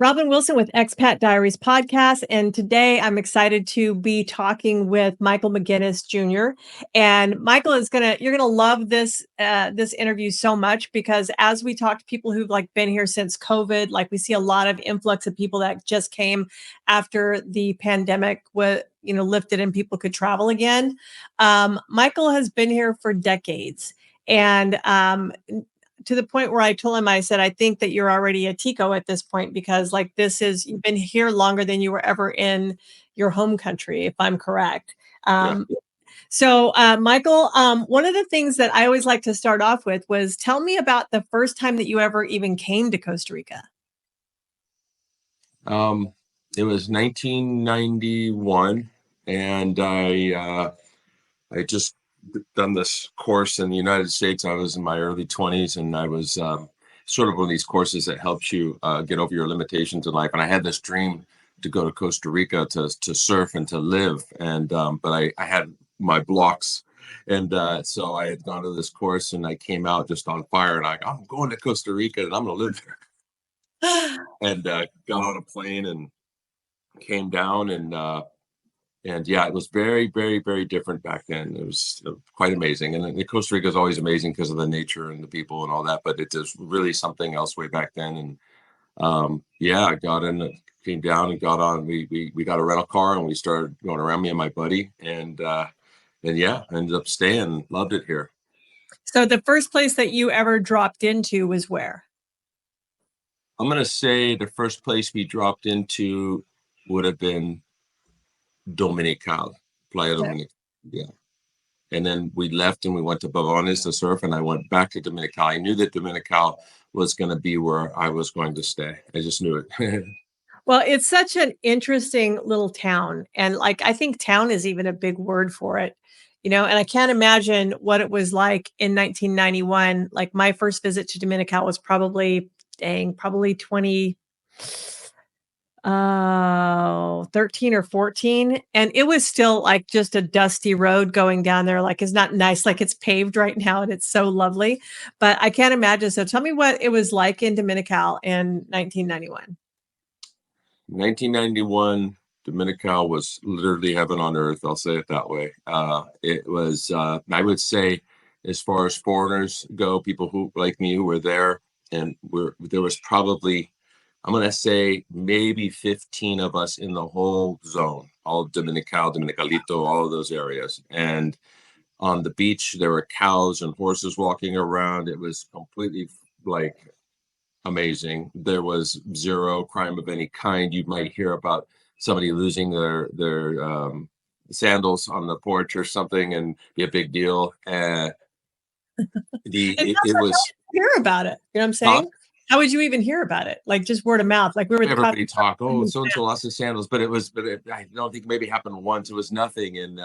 Robin Wilson with Expat Diaries podcast. And today I'm excited to be talking with Michael McGinnis Jr. And Michael you're gonna love this interview so much because as we talk to people who've been here since COVID, we see a lot of influx of people that just came after the pandemic was, lifted and people could travel again. Michael has been here for decades. And to the point where I told him, I said, I think that you're already a Tico at this point because you've been here longer than you were ever in your home country, if I'm correct. Michael, one of the things that I always like to start off with was tell me about the first time that you ever even came to Costa Rica. It was 1991, and I just done this course in the United States. I was in my early 20s, and I was sort of one of these courses that helps you get over your limitations in life. And I had this dream to go to Costa Rica to surf and to live, and but I had my blocks, and so I had gone to this course, and I came out just on fire, and I'm going to Costa Rica, and I'm going to live there. And got on a plane and came down, and yeah, it was very, very, very different back then. It was quite amazing. And Costa Rica is always amazing because of the nature and the people and all that, but it is really something else way back then. And yeah, I got in, came down and got on. We got a rental car and we started going around, me and my buddy. And yeah, I ended up staying, loved it here. So the first place that you ever dropped into was where? I'm going to say the first place we dropped into would have been Dominical, Playa Dominical. Yeah. And then we left and we went to Bavones to surf, and I went back to Dominical. I knew that Dominical was going to be where I was going to stay. I just knew it. Well, it's such an interesting little town. And I think town is even a big word for it, and I can't imagine what it was like in 1991. My first visit to Dominical was probably 20, 13 or 14. And it was still just a dusty road going down there. It's not nice. It's paved right now and it's so lovely, but I can't imagine. So tell me what it was like in Dominical in 1991. 1991, Dominical was literally heaven on earth. I'll say it that way. It was, I would say, as far as foreigners go, people who like me who were there, and there was probably, I'm going to say maybe 15 of us in the whole zone, all Dominical, Dominicalito, all of those areas. And on the beach, there were cows and horses walking around. It was completely amazing. There was zero crime of any kind. You might hear about somebody losing their sandals on the porch or something and be a big deal. It was hear about it. You know what I'm saying? How would you even hear about it? Just word of mouth. We were everybody talk. Oh, so and so lost his sandals, but I don't think maybe happened once. It was nothing, and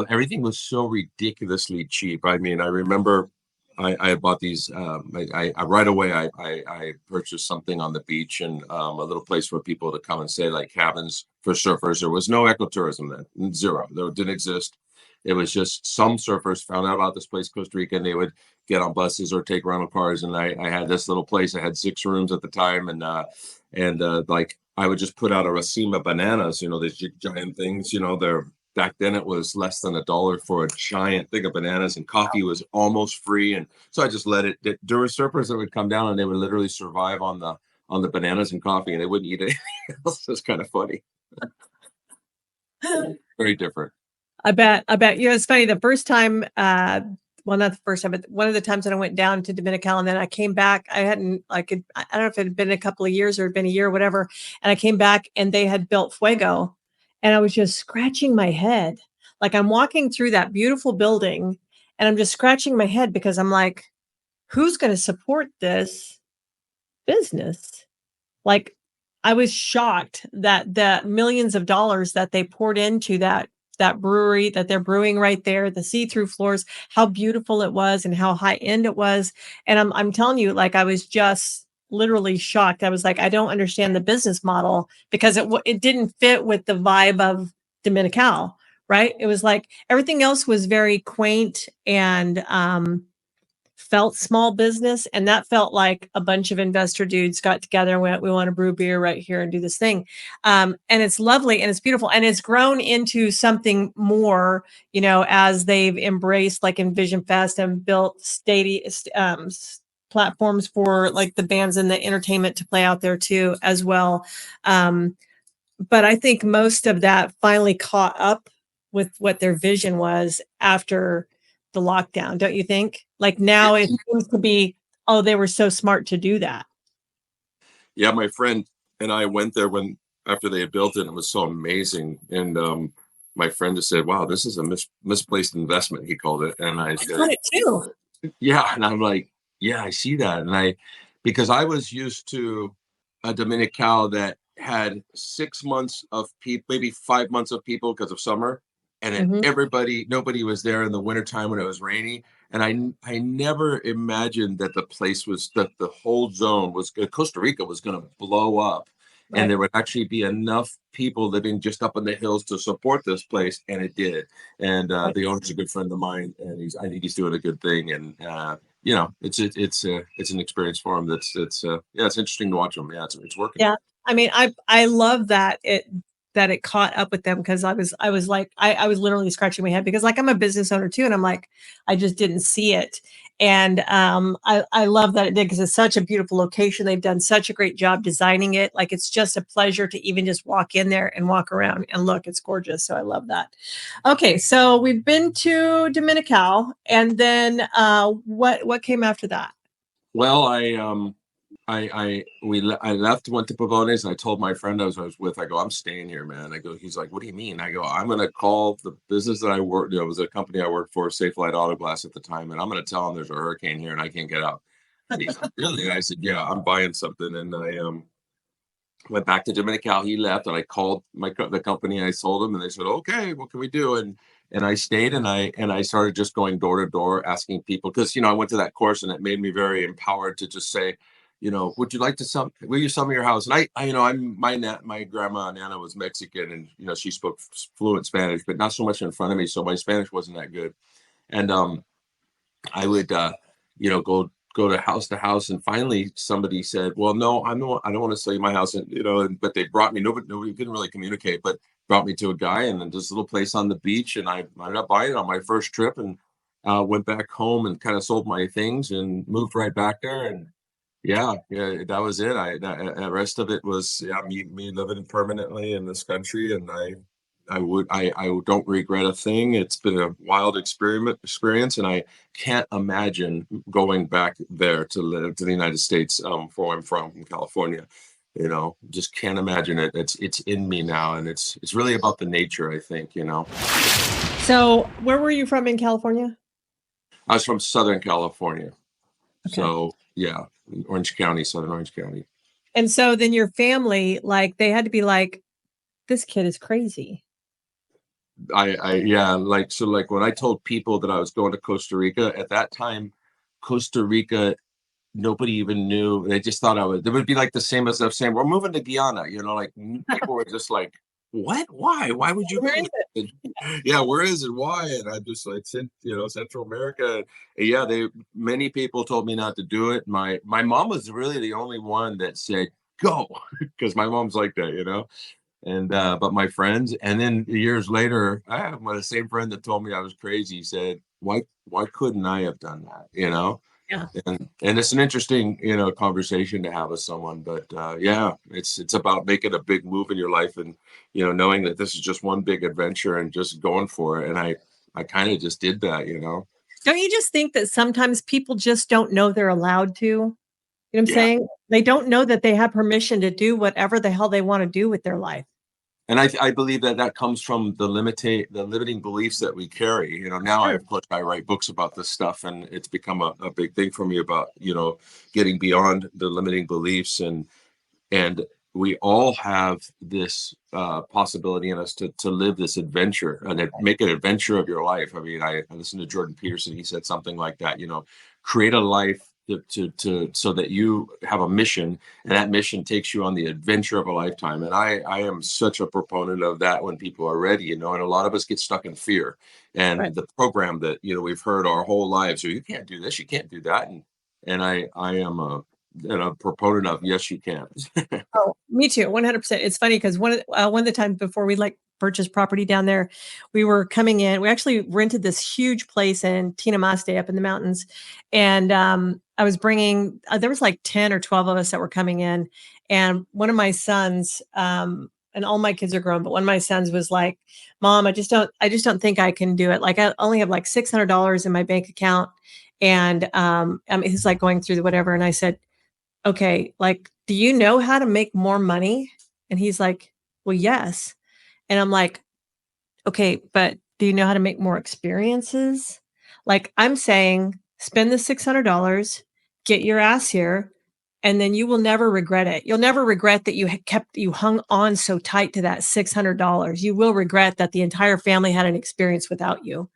everything was so ridiculously cheap. I mean, I remember I bought these. I right away I purchased something on the beach and a little place for people to come and stay, cabins for surfers. There was no ecotourism then, zero. There didn't exist. It was just some surfers found out about this place, Costa Rica, and they would get on buses or take rental cars. And I had this little place. I had 6 rooms at the time, and I would just put out a racima of bananas. These giant things. They're back then it was less than $1 for a giant thing of bananas, and coffee was almost free. And so I just let it. There were surfers that would come down and they would literally survive on the bananas and coffee, and they wouldn't eat anything else. It's kind of funny. Very different. I bet. It's funny. The first time, well, not the first time, but one of the times that I went down to Dominical and then I came back, I hadn't I don't know if it had been a couple of years or had been a year or whatever. And I came back and they had built Fuego and I was just scratching my head. I'm walking through that beautiful building and I'm just scratching my head because I'm like, who's going to support this business? I was shocked that the millions of dollars that they poured into that brewery that they're brewing right there, the see-through floors, how beautiful it was and how high end it was. And I'm telling you, I was just literally shocked. I was like, I don't understand the business model because it didn't fit with the vibe of Dominical, right? It was everything else was very quaint and felt small business, and that felt like a bunch of investor dudes got together and went, we want to brew beer right here and do this thing. And it's lovely and it's beautiful, and it's grown into something more, as they've embraced like Envision Fest and built platforms for like the bands and the entertainment to play out there too as well. Um, but I think most of that finally caught up with what their vision was after the lockdown, don't you think? Like now it seems to be, oh, they were so smart to do that. Yeah, my friend and I went there when after they had built it. It was so amazing, and my friend just said, "Wow, this is a misplaced investment." He called it, and I I said, thought it too. "Yeah," and I'm like, "Yeah, I see that," and because I was used to a Dominical that had 6 months of people, maybe 5 months of people because of summer, and then Mhm. nobody was there in the wintertime when it was rainy. And I never imagined that the whole zone was Costa Rica was going to blow up, and Right. there would actually be enough people living just up in the hills to support this place, and it did. And Right. the owner's a good friend of mine, and I think he's doing a good thing. And it's an experience for him. Yeah, it's interesting to watch him. Yeah, it's working. Yeah. I mean, I love that it caught up with them because I was like I was literally scratching my head because like I'm a business owner too, and I'm like I just didn't see it. And I love that it did because it's such a beautiful location. They've done such a great job designing it. Like it's just a pleasure to even just walk in there and walk around and look. It's gorgeous. So I love that. Okay, so we've been to Dominical, and then what came after that? Well, I left, went to Pavones, and I told my friend I was with, I go, I'm staying here, man. I go, he's like, what do you mean? I go, I'm gonna call the business that I worked, it was a company I worked for, Safe Light Auto Glass at the time, and I'm gonna tell them there's a hurricane here and I can't get out. And he's like, really? And I said, yeah, I'm buying something. And I went back to Dominical. He left, and I called the company. I sold them, and they said, "Okay, what can we do?" And I stayed, and I started just going door to door, asking people because I went to that course, and it made me very empowered to just say, would you like to sell? Will you sell me your house? And my grandma Nana was Mexican, and she spoke fluent Spanish, but not so much in front of me, so my Spanish wasn't that good. And I would, go to house, and finally somebody said, "Well, no, I don't want to sell you my house." And but they brought me. Nobody couldn't really communicate, but brought me to a guy, and then this little place on the beach, and I ended up buying it on my first trip, and went back home and kind of sold my things and moved right back there. And yeah, yeah, that was it. The rest of it was, yeah, me living permanently in this country, and I don't regret a thing. It's been a wild experience, and I can't imagine going back there to live to the United States, where I'm from California. Just can't imagine it. It's in me now, and it's really about the nature, I think. So where were you from in California? I was from Southern California, Okay. so yeah, Orange County, Southern Orange County. And so then your family, like, they had to be like, "This kid is crazy." Yeah, like when I told people that I was going to Costa Rica at that time, Costa Rica, nobody even knew. They just thought it would be like the same as if saying we're moving to Guyana. Like people were just like, what? Why would you Where is move? it? And, yeah, where is it? Why? And I just like said, Central America. And yeah, many people told me not to do it. My mom was really the only one that said go, because my mom's like that. And but my friends, and then years later, I have the same friend that told me I was crazy. He said, why couldn't I have done that? Yeah. And it's an interesting conversation to have with someone. But yeah, it's about making a big move in your life, and knowing that this is just one big adventure and just going for it. And I kind of just did that. Don't you just think that sometimes people just don't know they're allowed to? You know what I'm Yeah. saying? They don't know that they have permission to do whatever the hell they wanna do with their life. And I believe that comes from the limiting beliefs that we carry. Now Sure. of course I write books about this stuff, and it's become a big thing for me about getting beyond the limiting beliefs, and we all have this possibility in us to live this adventure and make an adventure of your life. I mean, I listened to Jordan Peterson. He said something like that. Create a life so that you have a mission, and that mission takes you on the adventure of a lifetime. And I am such a proponent of that when people are ready, you know. And a lot of us get stuck in fear and Right. the program that, you know, we've heard our whole lives, or you can't do this, you can't do that. And I am a proponent of, yes, you can. Oh, me too, 100%. It's funny because one of the times before we like purchased property down there, we were coming in. We actually rented this huge place in Tinamaste up in the mountains, and I was bringing. There was like 10 or 12 of us that were coming in, and one of my sons. And all my kids are grown, but one of my sons was like, "Mom, I just don't think I can do it. Like, I only have like $600 in my bank account, and he's like going through the whatever." And I said, okay, like, do you know how to make more money? And he's like, well, yes. And I'm like, okay, but do you know how to make more experiences? Like, I'm saying, spend the $600, get your ass here, and then you will never regret it. You'll never regret that you hung on so tight to that $600. You will regret that the entire family had an experience without you.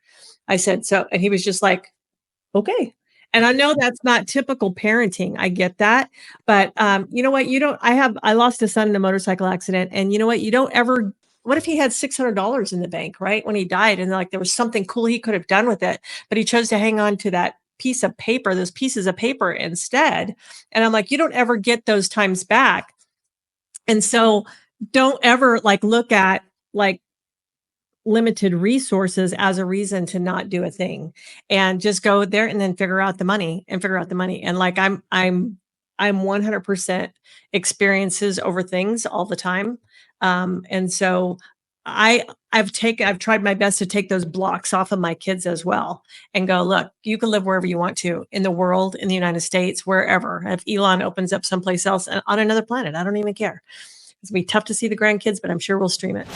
I said, so, and he was just like, okay. And I know that's not typical parenting. I get that. But you know what? I lost a son in a motorcycle accident. And you know what? You don't ever, what if he had $600 in the bank, right? When he died, and like there was something cool he could have done with it, but he chose to hang on to that piece of paper, those pieces of paper instead. And I'm like, you don't ever get those times back. And so don't ever like look at like limited resources as a reason to not do a thing, and just go there and then figure out the money. And like I'm 100% experiences over things all the time. And so I've tried my best to take those blocks off of my kids as well, and go, look, you can live wherever you want to in the world, in the United States, wherever. If Elon opens up someplace else on another planet, I don't even care. It's gonna be tough to see the grandkids, but I'm sure we'll stream it.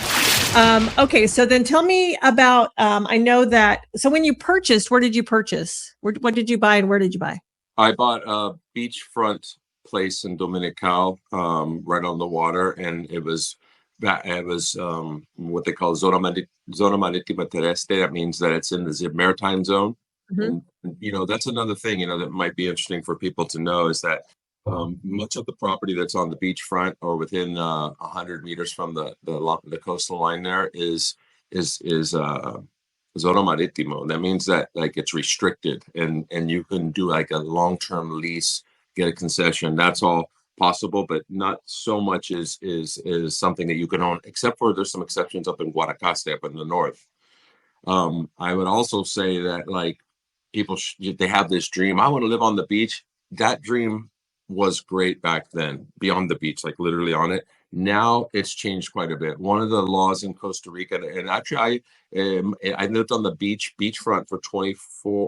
Okay, so then tell me about. I know that. So when you purchased, where did you purchase? What did you buy, and where did you buy? I bought a beachfront place in Dominical, right on the water, and it was what they call zona marítima terrestre. That means that it's in the maritime zone. Mhm. And you know, that's another thing, you know, that might be interesting for people to know, is that much of the property that's on the beachfront or within 100 meters from the coastal line there is zona marítimo. That means that like it's restricted, and you can do like a long-term lease, get a concession. That's all possible, but not so much is something that you can own, except for there's some exceptions up in Guanacaste up in the north. I would also say that like they have this dream. I want to live on the beach. That dream was great back then, beyond the beach, like literally on it. Now it's changed quite a bit. One of the laws in Costa Rica, and actually I lived on the beachfront for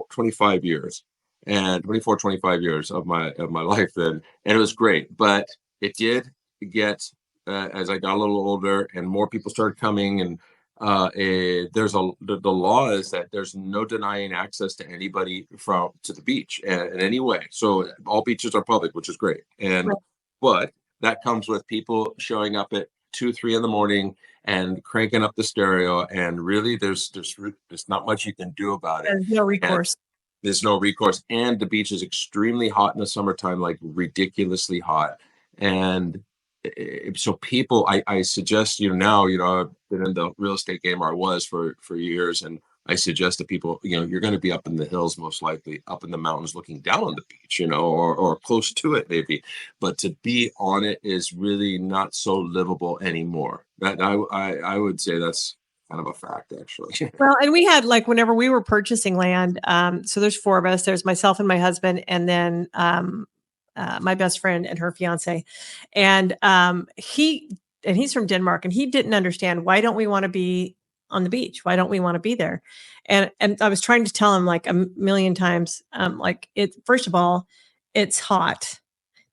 25 years, and 25 years of my life then, and it was great. But it did get, as I got a little older and more people started coming, and the law is that there's no denying access to anybody to the beach in any way. So all beaches are public, which is great. And Right. but that comes with people showing up at 2, 3 in the morning and cranking up the stereo. And really, there's not much you can do about it. There's no And recourse. there's no recourse. And the beach is extremely hot in the summertime, like ridiculously hot. And so people, I suggest, now, I've been in the real estate game, or I was for years. And I suggest to people, you're going to be up in the hills, most likely up in the mountains, looking down on the beach, or close to it maybe. But to be on it is really not so livable anymore. That I would say that's kind of a fact, actually. Well, and we had like whenever we were purchasing land. So there's four of us. There's myself and my husband, and then my best friend and her fiance, and he's from Denmark, and he didn't understand, why don't we want to be on the beach? Why don't we want to be there? And I was trying to tell him like a million times, like, first of all, it's hot.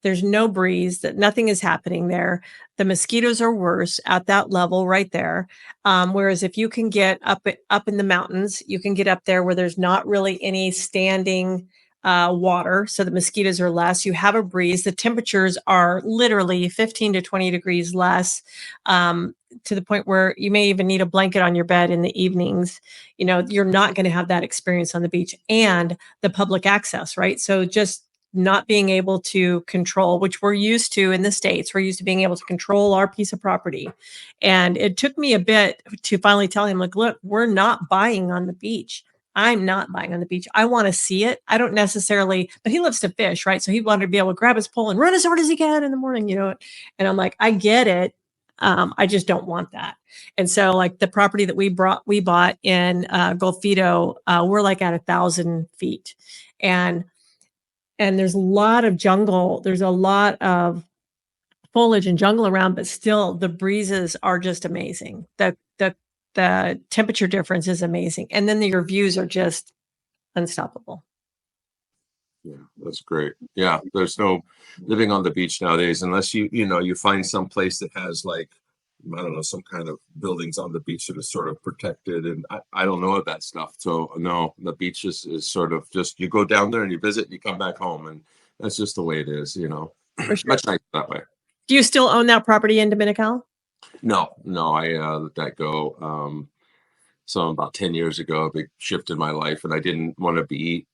There's no breeze, that nothing is happening there. The mosquitoes are worse at that level right there. Whereas if you can get up in the mountains, you can get up there where there's not really any standing water, so the mosquitoes are less. You have a breeze. The temperatures are literally 15 to 20 degrees less, to the point where you may even need a blanket on your bed in the evenings. You're not going to have that experience on the beach, and the public access, right? So just not being able to control, which we're used to in the States. We're used to being able to control our piece of property. And it took me a bit to finally tell him, like, look, we're not buying on the beach. I'm not buying on the beach. I want to see it. I don't necessarily, but he loves to fish, right? So he wanted to be able to grab his pole and run as hard as he can in the morning, And I'm like, I get it. I just don't want that. And so, like the property that we bought in Golfito, we're like at 1,000 feet, and there's a lot of jungle. There's a lot of foliage and jungle around, but still the breezes are just amazing. The temperature difference is amazing, and then your views are just unstoppable. Yeah, that's great. Yeah, there's no living on the beach nowadays unless you find some place that has like, I don't know, some kind of buildings on the beach that is sort of protected, and I don't know that stuff. So no, the beach is sort of just, you go down there and you visit, you come back home, and that's just the way it is. For sure. Much nicer that way. Do you still own that property in Dominical? No, I let that go. So about 10 years ago, a big shift in my life, and I didn't want to be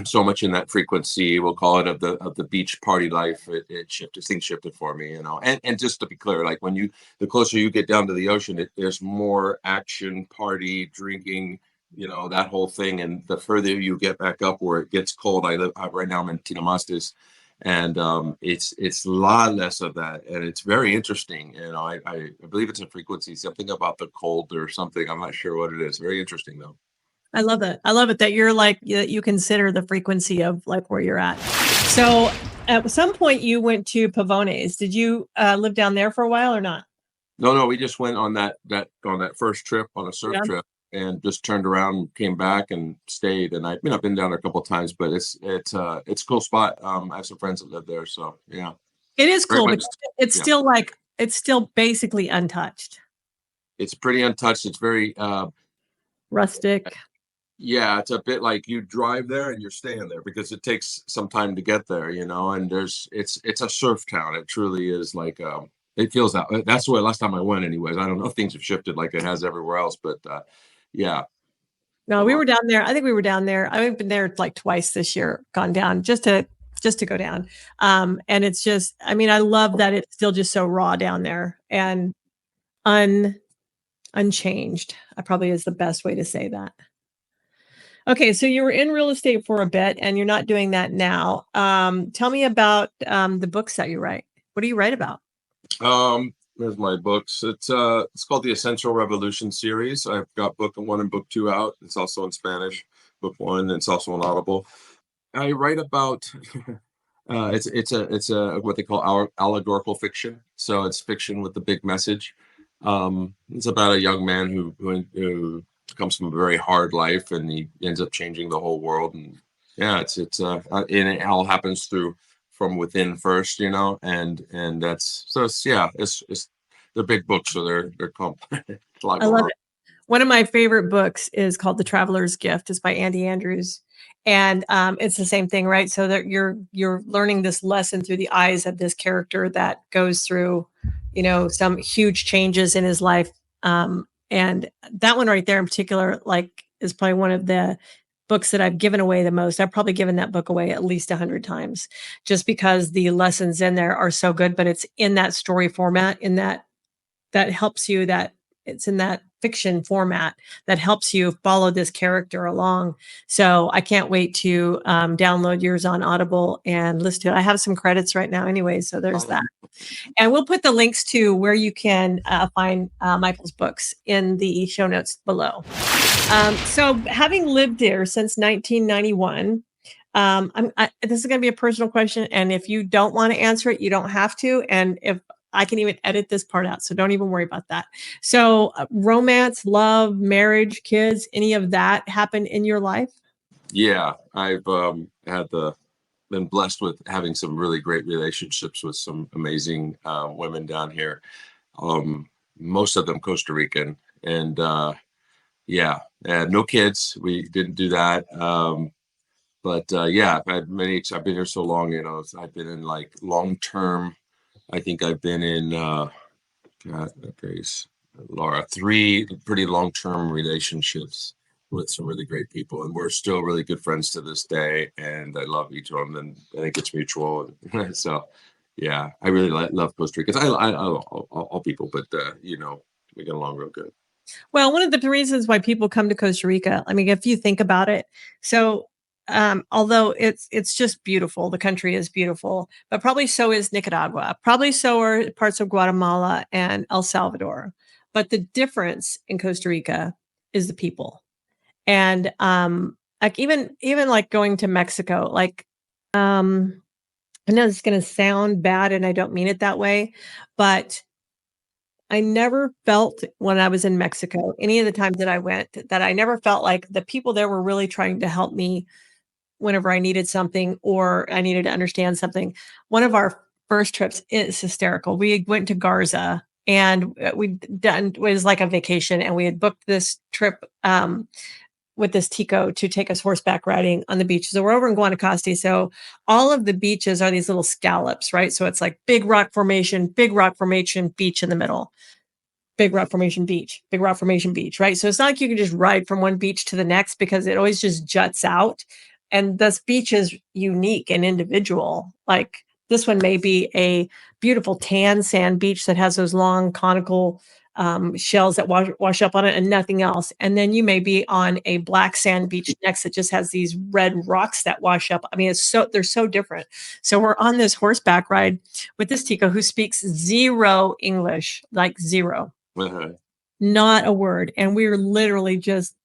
so much in that frequency, we'll call it, of the beach party life. Things shifted for me, and just to be clear, like the closer you get down to the ocean, there's more action, party, drinking, that whole thing. And the further you get back up where it gets cold, right now I'm in Tinamaste, and it's a lot less of that, and it's very interesting. I believe it's a frequency, something about the cold or something. I'm not sure what it is. Very interesting though. I love it. I love it that you're like, you consider the frequency of like where you're at. So at some point you went to Pavones. Did you live down there for a while or not? No, we just went on that first trip, on a surf trip, and just turned around and came back and stayed. And I've been down there a couple of times, but it's a cool spot. I have some friends that live there, so yeah. It is cool, but it's still like, it's still basically untouched. It's pretty untouched. It's very rustic. Yeah, it's a bit like you drive there and you're staying there because it takes some time to get there, and it's a surf town. It truly is like, it feels that. That's the way last time I went anyways. I don't know if things have shifted like it has everywhere else, but yeah. No, we were down there. I think we were down there. I've been there like twice this year, gone down just to go down. And it's just, I love that it's still just so raw down there and unchanged. Probably is the best way to say that. Okay, so you were in real estate for a bit and you're not doing that now. Tell me about the books that you write. What do you write about? There's my books. It's called the Essential Revolution series. I've got book 1 and book 2 out. It's also in Spanish. Book 1, it's also on Audible. I write about it's a what they call allegorical fiction. So it's fiction with a big message. It's about a young man who comes from a very hard life, and he ends up changing the whole world. And yeah, and it all happens from within first, and that's, so it's they're big books, so they're complex. I love it. One of my favorite books is called The Traveler's Gift. It's by Andy Andrews, and it's the same thing, right? So that you're learning this lesson through the eyes of this character that goes through, some huge changes in his life. And that one right there in particular, like, is probably one of the books that I've given away the most. I've probably given that book away at least 100 times, just because the lessons in there are so good, but it's in that story format, in that helps you, that it's in that fiction format that helps you follow this character along. So I can't wait to download yours on Audible and listen to it. I have some credits right now anyway, so there's that. And we'll put the links to where you can find Michael's books in the show notes below. So having lived there since 1991, this is going to be a personal question. And if you don't want to answer it, you don't have to. And if I can even edit this part out, so don't even worry about that. So romance, love, marriage, kids, any of that happen in your life? Yeah, I've been blessed with having some really great relationships with some amazing women down here. Most of them Costa Rican, and no kids. We didn't do that. But I've had many. I've been here so long, I've been in like long-term. I think I've been in, God, grace, Laura, 3 pretty long-term relationships. with some really great people, and we're still really good friends to this day. And I love each of them, and I think it's mutual. So, yeah, I really love Costa Rica. I all people, but we get along real good. Well, one of the reasons why people come to Costa Rica, I mean, if you think about it, so although it's just beautiful, the country is beautiful, but probably so is Nicaragua. Probably so are parts of Guatemala and El Salvador. But the difference in Costa Rica is the people. And like even like going to Mexico, like I know it's going to sound bad and I don't mean it that way, but I never felt when I was in Mexico, any of the times that I went, that I never felt like the people there were really trying to help me whenever I needed something or I needed to understand something. One of our first trips is hysterical. We went to Garza and we done it was like a vacation and we had booked this trip with this Tico to take us horseback riding on the beach. So we're over in Guanacaste. So all of the beaches are these little scallops, right? So it's like big rock formation, beach in the middle, big rock formation beach, big rock formation beach, right? So it's not like you can just ride from one beach to the next because it always just juts out. And this beach is unique and individual. Like this one may be a beautiful tan sand beach that has those long conical shells that wash up on it and nothing else. And then you may be on a black sand beach next that just has these red rocks that wash up. I mean, they're so different. So we're on this horseback ride with this Tico who speaks zero English, like zero, Uh-huh. not a word. And we were literally just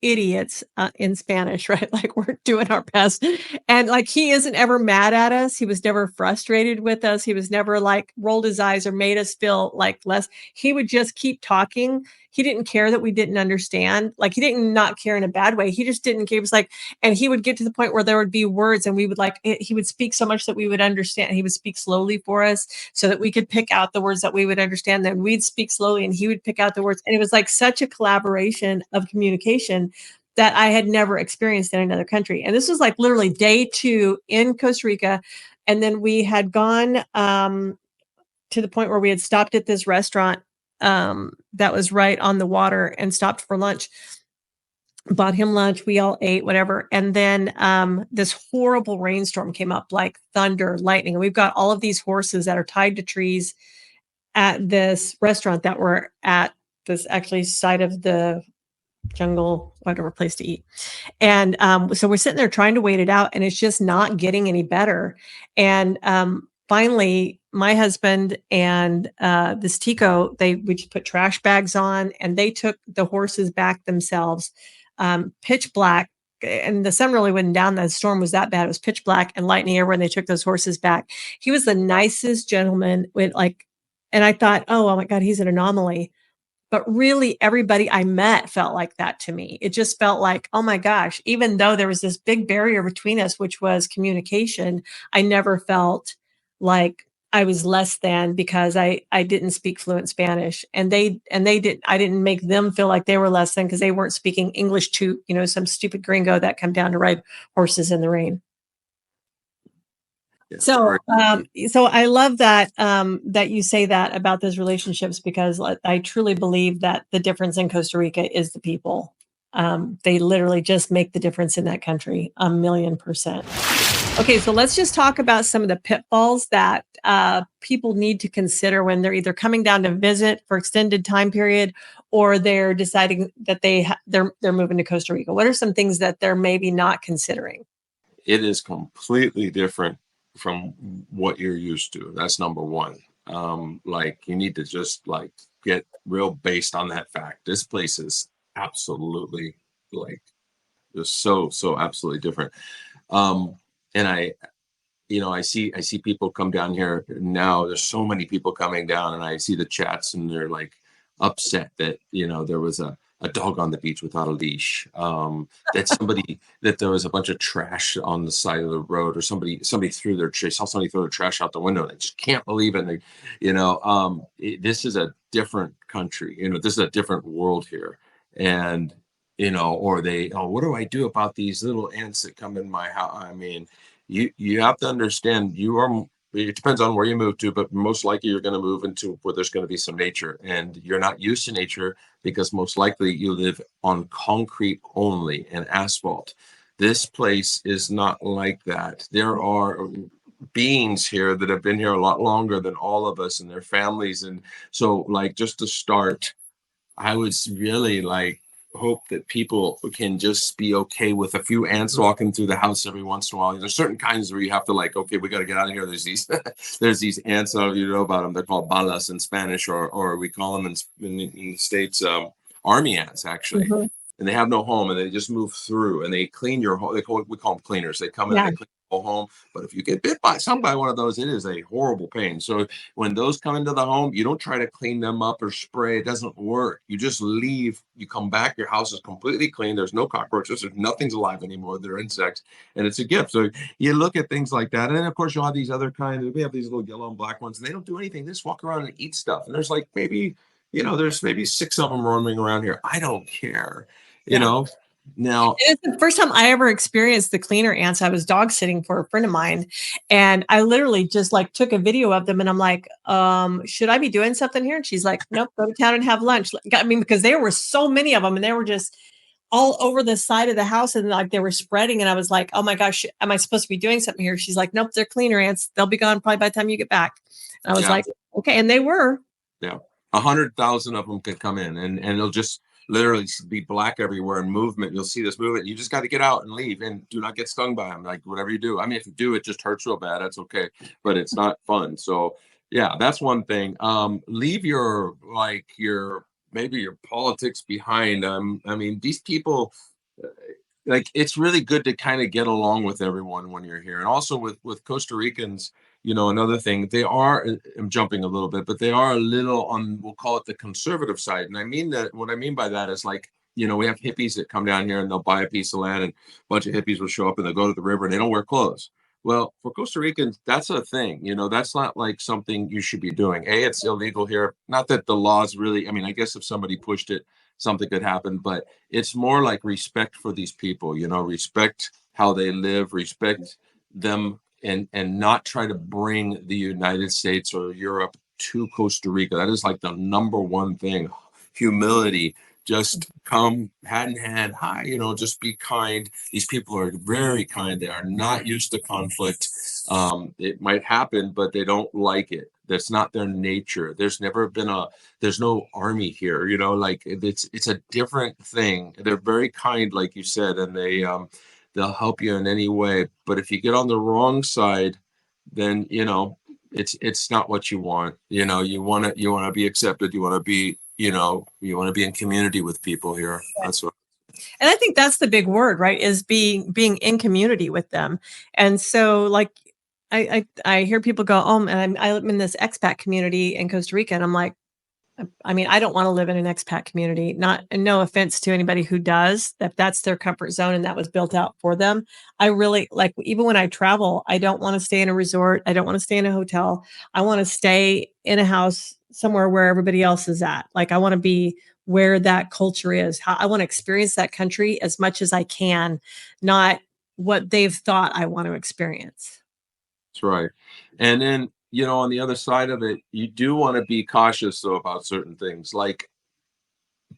idiots in Spanish, right? Like we're doing our best. And like he isn't ever mad at us. He was never frustrated with us. He was never like rolled his eyes or made us feel like less. He would just keep talking. He didn't care that we didn't understand. Like he didn't not care in a bad way. He just didn't care. It was like, and he would get to the point where there would be words and we would like, he would speak so much that we would understand. He would speak slowly for us so that we could pick out the words that we would understand. Then we'd speak slowly and he would pick out the words. And it was like such a collaboration of communication that I had never experienced in another country. And this was like literally day 2 in Costa Rica. And then we had gone to the point where we had stopped at this restaurant that was right on the water and stopped for lunch. Bought him lunch. We all ate, whatever. And then this horrible rainstorm came up like thunder, lightning. And we've got all of these horses that are tied to trees at this restaurant that we're at this actually side of the jungle, whatever place to eat. And so we're sitting there trying to wait it out, and it's just not getting any better. And finally, my husband and this Tico, we just put trash bags on, and they took the horses back themselves, pitch black. And the sun really went down. The storm was that bad. It was pitch black and lightning everywhere. And they took those horses back. He was the nicest gentleman with like, and I thought, oh my God, he's an anomaly. But really, everybody I met felt like that to me. It just felt like, oh my gosh, even though there was this big barrier between us, which was communication, I never felt like I was less than because I didn't speak fluent Spanish. And they did I didn't make them feel like they were less than because they weren't speaking English to, some stupid gringo that come down to ride horses in the rain. Yeah, So, so I love that that you say that about those relationships because I truly believe that the difference in Costa Rica is the people. They literally just make the difference in that country 1,000,000%. Okay, so let's just talk about some of the pitfalls that people need to consider when they're either coming down to visit for extended time period or they're deciding that they're moving to Costa Rica. What are some things that they're maybe not considering? it is completely different from what you're used to. That's number one. Like you need to just like get real based on that fact. This place is absolutely like just so absolutely different. Um, and I see people come down here now. There's so many people coming down, and I see the chats, and they're like upset that there was a dog on the beach without a leash. That there was a bunch of trash on the side of the road, or somebody threw their saw somebody throw their trash out the window. And I just can't believe it. And this is a different country. This is a different world here, and or what do I do about these little ants that come in my house? I mean, you have to understand it depends on where you move to, but most likely you're going to move into where there's going to be some nature, and you're not used to nature because most likely you live on concrete only and asphalt. This place is not like that. There are beings here that have been here a lot longer than all of us and their families. And so, like, just to start, I would really like hope that people can just be okay with a few ants walking through the house every once in a while. There's certain kinds where you have to like, okay, we got to get out of here. There's these there's these ants. You know about them. They're called balas in Spanish, or we call them in the States army ants actually. Mhm. And they have no home, and they just move through, and they clean your home. We call them cleaners. They come in and Yeah. they clean your whole home. But if you get bit by one of those, it is a horrible pain. So when those come into the home, you don't try to clean them up or spray. It doesn't work. You just leave. You come back. Your house is completely clean. There's no cockroaches. There's nothing's alive anymore. They're insects, and it's a gift. So you look at things like that, and then of course you'll have these other kinds. We have these little yellow and black ones, and they don't do anything. They just walk around and eat stuff. And there's like maybe there's maybe 6 of them roaming around here. I don't care. You Yeah. know, now, It's the first time I ever experienced the cleaner ants. I was dog sitting for a friend of mine, and I literally just like took a video of them, and I'm like, should I be doing something here? And she's like, nope, go to town and have lunch. I mean, because there were so many of them, and they were just all over the side of the house, and like they were spreading. And I was like, oh my gosh, am I supposed to be doing something here? She's like, nope, they're cleaner ants. They'll be gone probably by the time you get back. And I was yeah, like, okay. And they were. yeah, 100,000 of them could come in, and they'll just literally be black everywhere in movement. You'll see this movement. You just got to get out and leave, and do not get stung by them. Like whatever you do. I mean, if you do, it just hurts real bad. That's okay, but it's not fun. So yeah, that's one thing. Leave your maybe your politics behind. I mean, these people. Like it's really good to kind of get along with everyone when you're here, and also with Costa Ricans. Another thing, they are, I'm jumping a little bit, but they are a little on, we'll call it the conservative side. And I mean that, what I mean by that is like, we have hippies that come down here and they'll buy a piece of land, and a bunch of hippies will show up and they'll go to the river and they don't wear clothes. Well, for Costa Ricans, that's a thing. That's not like something you should be doing. It's illegal here. Not that the laws really, I mean, I guess if somebody pushed it, something could happen, but it's more like respect for these people, respect how they live, respect them, and not try to bring the United States or Europe to Costa Rica. That is like the number one thing. Humility. Just come hand in hand. Hi, just be kind. These people are very kind. They are not used to conflict. It might happen, but they don't like it. That's not their nature. There's no army here, like it's a different thing. They're very kind, like you said, and they'll help you in any way. But if you get on the wrong side, then it's not what you want. You want to be accepted. You want to be in community with people here. That's what. And I think that's the big word, right? Is being in community with them. And so like I hear people go, oh, and I'm in this expat community in Costa Rica, and I'm like, I mean, I don't want to live in an expat community. Not, and no offense to anybody who does, that that's their comfort zone and that was built out for them. I really like, even when I travel, I don't want to stay in a resort. I don't want to stay in a hotel. I want to stay in a house somewhere where everybody else is at. Like I want to be where that culture is. How I want to experience that country as much as I can, not what they've thought I want to experience. That's right. And then, on the other side of it, you do want to be cautious though about certain things. Like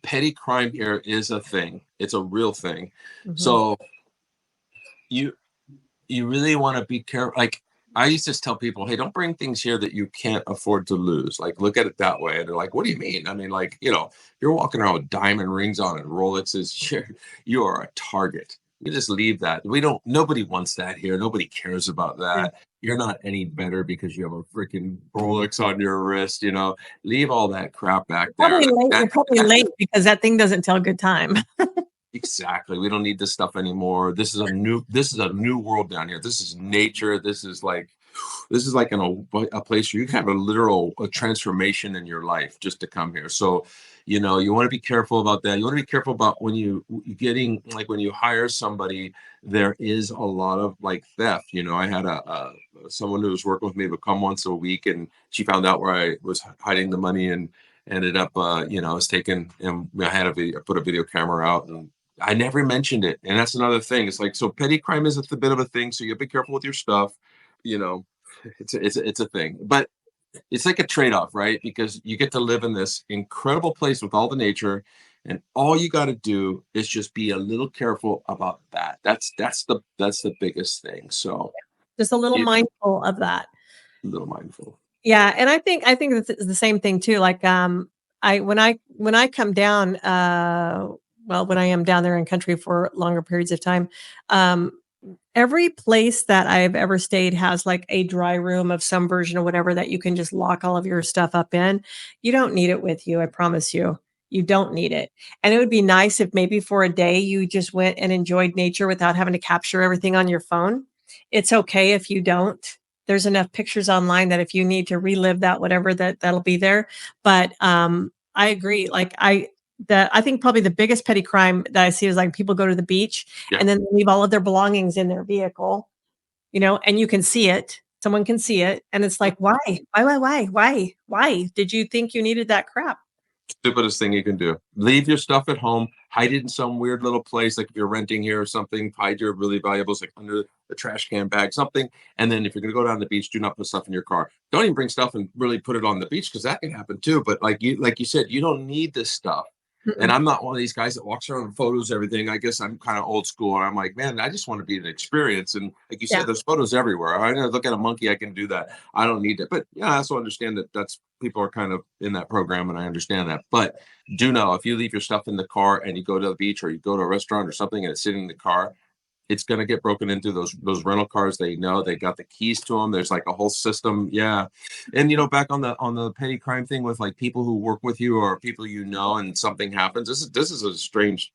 petty crime here is a thing. It's a real thing. Mhm. So you you really want to be careful. Like I used to tell people, hey, don't bring things here that you can't afford to lose. Like look at it that way. And they're like, what do you mean? I mean, like, you're walking around with diamond rings on and Rolexes. You are a target. You just leave that. Nobody wants that here. Nobody cares about Yeah. that. You're not any better because you have a freaking Rolex on your wrist. Leave all that crap back there. You're probably late because that thing doesn't tell good time. Exactly. We don't need this stuff anymore. This is a new world down here. This is nature. This is like a place where you can have a transformation in your life just to come here. So, you want to be careful about that. You want to be careful about when when you hire somebody, there is a lot of like theft. I had someone who was working with me would come once a week, and she found out where I was hiding the money and ended up, I was taken, and I put a video camera out, and I never mentioned it. And that's another thing. It's like, so petty crime is a bit of a thing. So you be careful with your stuff, you know. it's a thing, but it's like a trade-off, right? Because you get to live in this incredible place with all the nature, and all you got to do is just be a little careful about that. That's the biggest thing. So Just a little be mindful of that. a little mindful. Yeah, and I think it's the same thing too. Like, I when I come down, well, when I am down there in country for longer periods of time, um, every place that I've ever stayed has like a dry room of some version of whatever that you can just lock all of your stuff up in. You don't need it with you, I promise you. You don't need it. And it would be nice if maybe for a day you just went and enjoyed nature without having to capture everything on your phone. It's okay if you don't. There's enough pictures online that if you need to relive that, whatever, that'll be there. But I agree. Like, I think probably the biggest petty crime that I see is like people go to the beach Yeah. and then they leave all of their belongings in their vehicle, and you can see it. Someone can see it. And it's like, why? Why? Did you think you needed that crap? Stupidest thing you can do. Leave your stuff at home, hide it in some weird little place, like if you're renting here or something, hide your really valuables like under the trash can bag, something. And then if you're gonna go down to the beach, do not put stuff in your car. Don't even bring stuff and really put it on the beach because that can happen too. But like you said, you don't need this stuff. And Mm-mm. I'm not one of these guys that walks around with photos, everything. I guess I'm kind of old school. And I'm like, man, I just want to be an experience. And like you Yeah. said, there's photos everywhere. I look at a monkey, I can do that. I don't need it. But yeah, I also understand that that's people are kind of in that program, and I understand that. But do know if you leave your stuff in the car and you go to the beach or you go to a restaurant or something and it's sitting in the car, it's going to get broken into. Those rental cars, they know they got the keys to them. There's like a whole system. Yeah. And back on the petty crime thing with like people who work with you or people and something happens. This is a strange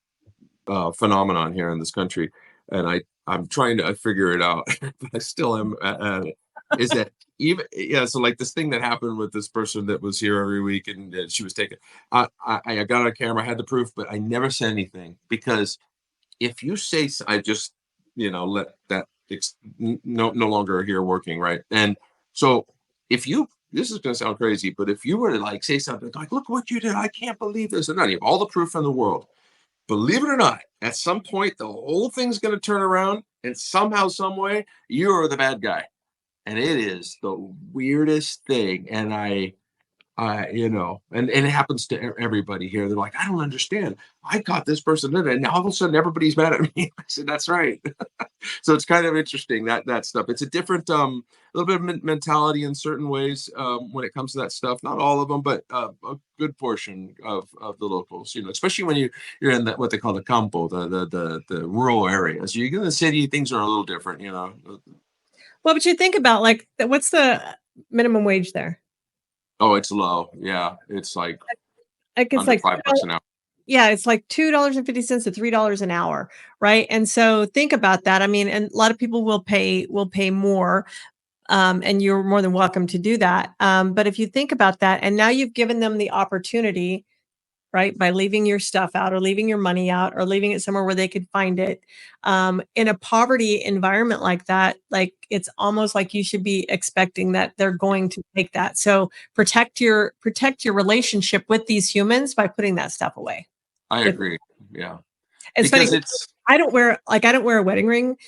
phenomenon here in this country, and I'm trying to figure it out. I still am. Is that even, yeah? So like this thing that happened with this person that was here every week, and she was taken. I got on camera, I had the proof, but I never said anything because if you say, I just let that no longer here working, right? And so if you, this is going to sound crazy, but if you were to like say something like, look what you did, I can't believe this, and then you have all the proof in the world, believe it or not, at some point the whole thing's going to turn around, and somehow, some way, you're the bad guy, and it is the weirdest thing. And and it happens to everybody here. They're like, I don't understand. I caught this person in it, and now all of a sudden everybody's mad at me. I said, that's right. So it's kind of interesting that stuff. It's a different, little bit of mentality in certain ways when it comes to that stuff. Not all of them, but a good portion of the locals. Especially when you're in what they call the campo, the rural areas. You get in the city, things are a little different. Well, but you think about like, what's the minimum wage there? Oh, it's low. Yeah, it's like Like it's under like $5 an hour. yeah, it's like $2.50 to $3 an hour, right? And so think about that. I mean, and a lot of people will pay more, and you're more than welcome to do that. But if you think about that, and now you've given them the opportunity, right, by leaving your stuff out or leaving your money out or leaving it somewhere where they could find it, in a poverty environment like that, like it's almost like you should be expecting that they're going to take that. So protect your relationship with these humans by putting that stuff away. I If agree. Yeah, it's funny, because it's I don't wear a wedding ring.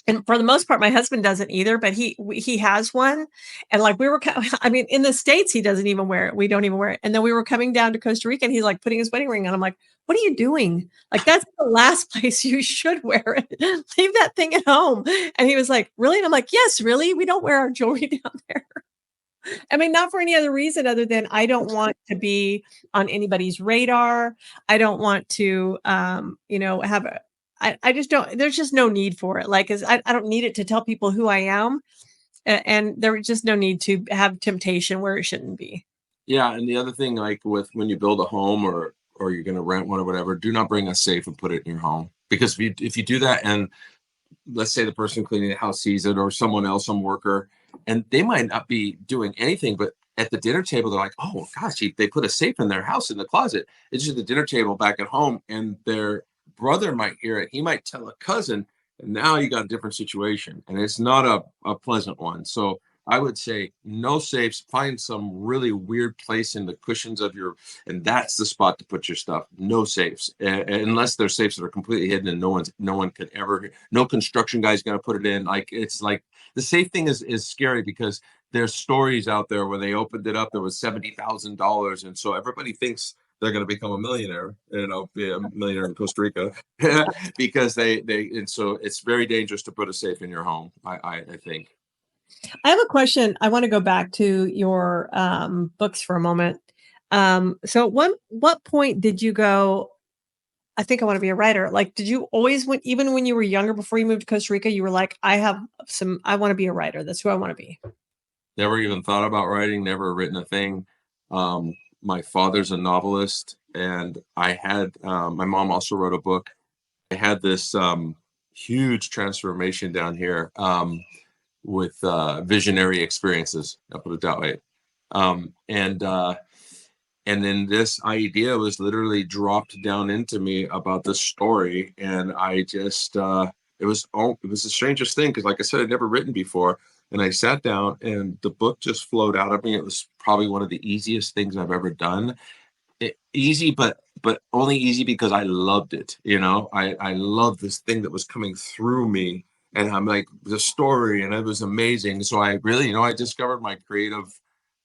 And for the most part, my husband doesn't either, but he has one. And like I mean, in the States, he doesn't even wear it. We don't even wear it. And then we were coming down to Costa Rica and he's like putting his wedding ring on. I'm like, what are you doing? Like, that's the last place you should wear it. Leave that thing at home. And he was like, really? And I'm like, yes, really? We don't wear our jewelry down there. I mean, not for any other reason other than I don't want to be on anybody's radar. I don't want to, have I just don't, there's just no need for it. Like, 'cause I don't need it to tell people who I am. And there's just no need to have temptation where it shouldn't be. yeah. And the other thing, like with when you build a home or you're going to rent one or whatever, do not bring a safe and put it in your home, because if you do that, and let's say the person cleaning the house sees it or someone else, some worker, and they might not be doing anything, but at the dinner table, they're like, oh gosh, they put a safe in their house in the closet. It's just the dinner table back at home, and their brother might hear it. He might tell a cousin, and now you got a different situation, and it's not a pleasant one. So I would say no safes. Find some really weird place in the cushions of your, and that's the spot to put your stuff. No safes, unless they're safes that are completely hidden and no one could ever. No construction guy's going to put it in. Like it's like the safe thing is scary because there's stories out there where they opened it up, there was $70,000, and so everybody thinks they're going to become a millionaire, be a millionaire in Costa Rica, because and so it's very dangerous to put a safe in your home. I think. I have a question. I want to go back to your books for a moment. So what point did you go, I think I want to be a writer? Like, did you always, even when you were younger, before you moved to Costa Rica, you were like, I want to be a writer. That's who I want to be. Never even thought about writing, never written a thing. My father's a novelist, and I had my mom also wrote a book. I had this huge transformation down here with visionary experiences. I'll put it that way. Um, and uh, and then this idea was literally dropped down into me about this story, and I just it was the strangest thing because, like I said, I'd never written before, and I sat down, and the book just flowed out of me. It was probably one of the easiest things I've ever done. Easy, but only easy because I loved it. I loved this thing that was coming through me, and I'm like the story, and it was amazing. So I really, I discovered my creative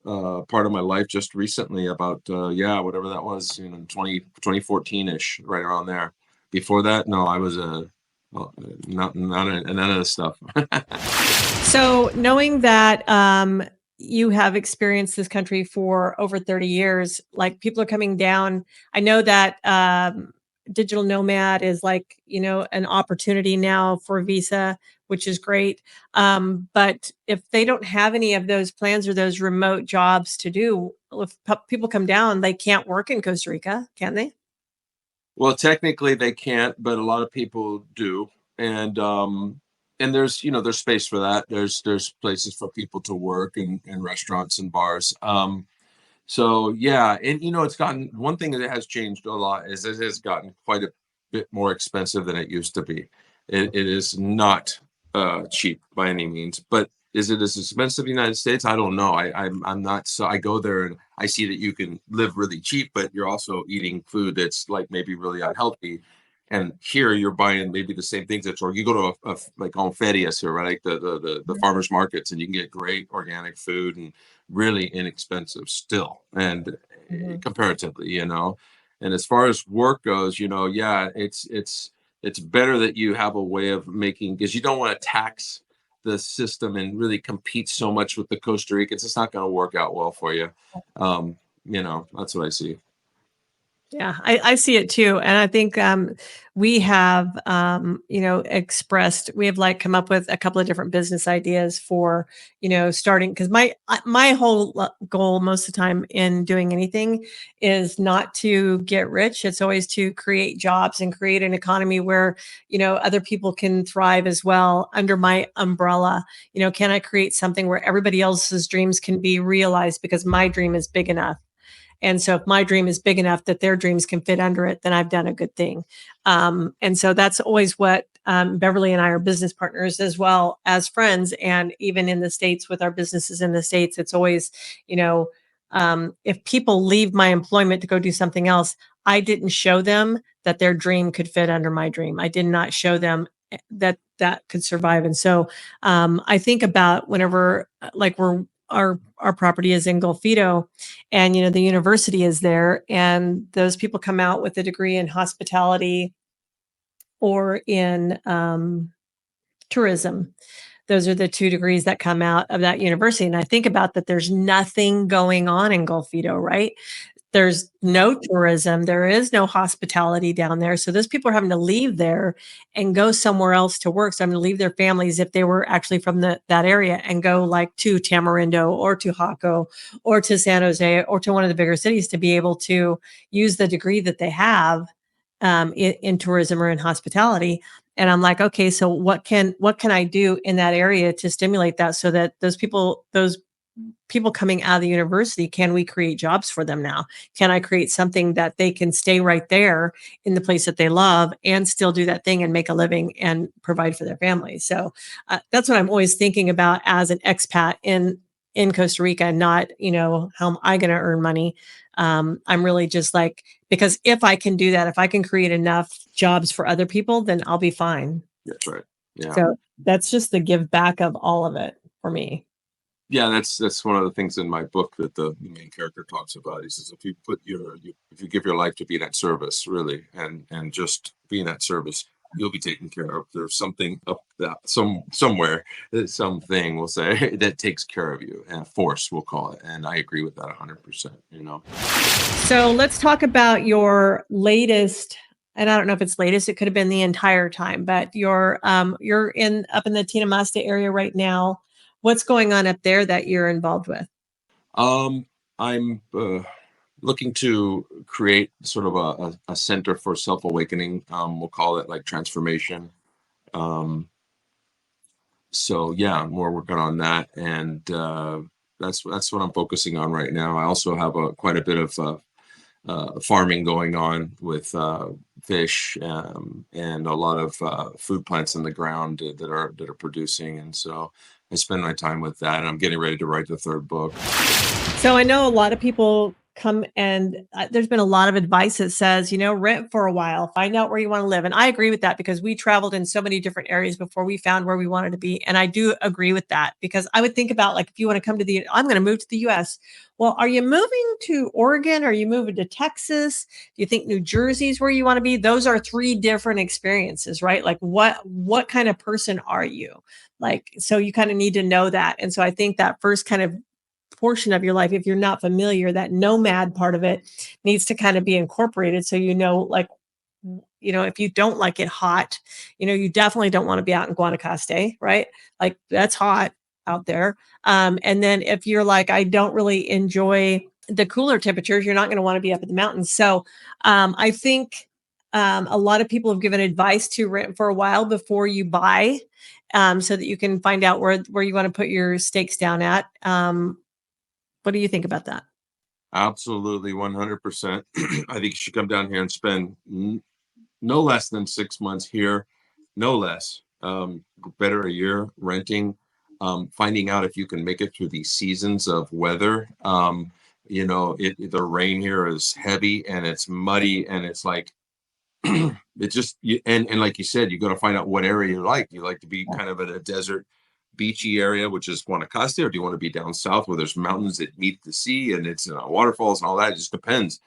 part of my life just recently about whatever that was, 2014 ish, right around there. Before that, no, I was none of this stuff. So knowing that you have experienced this country for over 30 years, like people are coming down. I know that digital nomad is like, an opportunity now for a visa, which is great. But if they don't have any of those plans or those remote jobs to do, if people come down, they can't work in Costa Rica, can they? Well, technically they can't, but a lot of people do. And there's there's space for that. There's places for people to work and restaurants and bars. So yeah, and it's gotten, one thing that has changed a lot is it has gotten quite a bit more expensive than it used to be. It is not cheap by any means, but is it as expensive in the United States? I don't know. I'm not, so I go there and I see that you can live really cheap, but you're also eating food that's like maybe really unhealthy. And here you're buying maybe the same things or you go to like on ferias here, right? Like the farmers markets, and you can get great organic food and really inexpensive still, and Mhm. comparatively. And as far as work goes, yeah, it's better that you have a way of making, because you don't want to tax the system and really compete so much with the Costa Ricans. It's not going to work out well for you. That's what I see. Yeah, I see it too. And I think we have, we have like come up with a couple of different business ideas for, starting, because my whole goal most of the time in doing anything is not to get rich. It's always to create jobs and create an economy where, other people can thrive as well under my umbrella. Can I create something where everybody else's dreams can be realized because my dream is big enough? And so if my dream is big enough that their dreams can fit under it, then I've done a good thing. And so that's always what Beverly and I are business partners as well as friends. And even in the States with our businesses in the States, it's always, if people leave my employment to go do something else, I didn't show them that their dream could fit under my dream. I did not show them that could survive. And so I think about whenever like our property is in Golfito, and the university is there, and those people come out with a degree in hospitality or in tourism. Those are the two degrees that come out of that university. And I think about that, there's nothing going on in Golfito, right? There's no tourism. There is no hospitality down there. So those people are having to leave there and go somewhere else to work. So I'm going to leave their families, if they were actually from that area, and go like to Tamarindo or to Jaco or to San Jose or to one of the bigger cities to be able to use the degree that they have in tourism or in hospitality. And I'm like, okay, so what can I do in that area to stimulate that so that those people, those people coming out of the university, can we create jobs for them now? Can I create something that they can stay right there in the place that they love and still do that thing and make a living and provide for their family? So that's what I'm always thinking about as an expat in Costa Rica, not, how am I going to earn money? I'm really just like, because if I can do that, if I can create enough jobs for other people, then I'll be fine. That's right. Yeah. So that's just the give back of all of it for me. Yeah, that's one of the things in my book that the main character talks about. He says if you put if you give your life to be that service, really, and just being that service, you'll be taken care of. There's something up that somewhere, something we'll say that takes care of you, and force we'll call it. And I agree with that 100%. So let's talk about your latest, and I don't know if it's latest, it could have been the entire time, but you're in up in the Tinamaste area right now. What's going on up there that you're involved with? I'm looking to create sort of a center for self-awakening. We'll call it like transformation. Um, so yeah, we're working on that, and that's what I'm focusing on right now. I also have quite a bit of farming going on with fish, and a lot of food plants in the ground that are producing, and so I spend my time with that. And I'm getting ready to write the third book. So I know a lot of people come and there's been a lot of advice that says, rent for a while, find out where you want to live. And I agree with that because we traveled in so many different areas before we found where we wanted to be. And I do agree with that because I would think about like, if you want to come to I'm going to move to the US. Well, are you moving to Oregon? Are you moving to Texas? Do you think New Jersey's where you want to be? Those are three different experiences, right? Like what kind of person are you? Like, so you kind of need to know that. And so I think that first kind of portion of your life, if you're not familiar, that nomad part of it needs to kind of be incorporated. So, like, if you don't like it hot, you definitely don't want to be out in Guanacaste, right? Like that's hot out there. And then if you're like, I don't really enjoy the cooler temperatures, you're not going to want to be up in the mountains. So I think a lot of people have given advice to rent for a while before you buy, so that you can find out where you want to put your stakes down at. What do you think about that? Absolutely, 100%. I think you should come down here and spend no less than 6 months here, no less. Better a year renting, finding out if you can make it through these seasons of weather. The rain here is heavy and it's muddy and it's like it just and like you said, you got to find out what area you like. You like to be kind of in a desert, beachy area, which is Guanacaste, or do you want to be down south where there's mountains that meet the sea and it's waterfalls and all that? It just depends.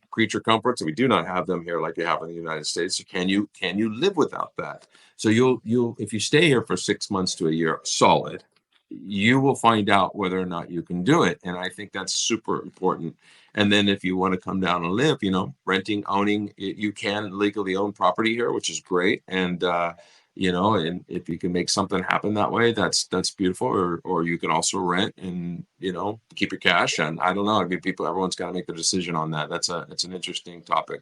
Creature comforts, we do not have them here like you have in the United States. So can you live without that? So you'll if you stay here for 6 months to a year solid, you will find out whether or not you can do it. And I think that's super important. And then if you want to come down and live, renting, owning, you can legally own property here, which is great. And and if you can make something happen that way, that's beautiful. Or you can also rent and keep your cash. And I don't know. I mean, everyone's got to make the decision on that. It's an interesting topic.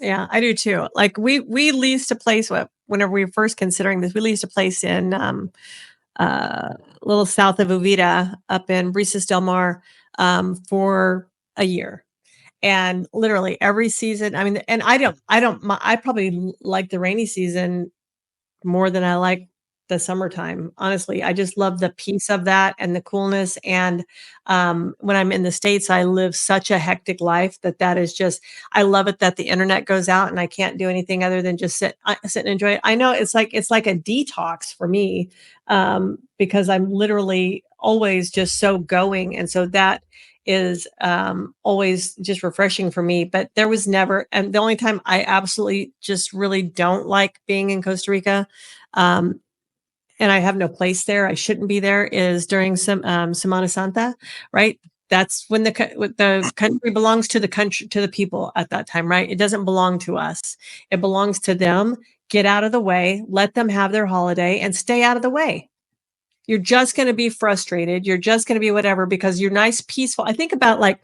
Yeah, I do too. Like we leased a place whenever we were first considering this, we leased a place in a little south of Uvita up in Brisas del Mar for a year. And literally every season, I mean, and I probably like the rainy season more than I like the summertime. Honestly, I just love the peace of that and the coolness. And when I'm in the States, I live such a hectic life that is just, I love it that the internet goes out and I can't do anything other than just sit and enjoy it. I know it's like a detox for me, because I'm literally always just so going. And so that is always just refreshing for me. But there was never, and the only time I absolutely just really don't like being in Costa Rica, and I have no place there, I shouldn't be there, is during some Semana Santa, right? That's when the country belongs to the country, to the people at that time, right? It doesn't belong to us. It belongs to them. Get out of the way, let them have their holiday and stay out of the way. You're just going to be frustrated. You're just going to be whatever because you're nice, peaceful. I think about like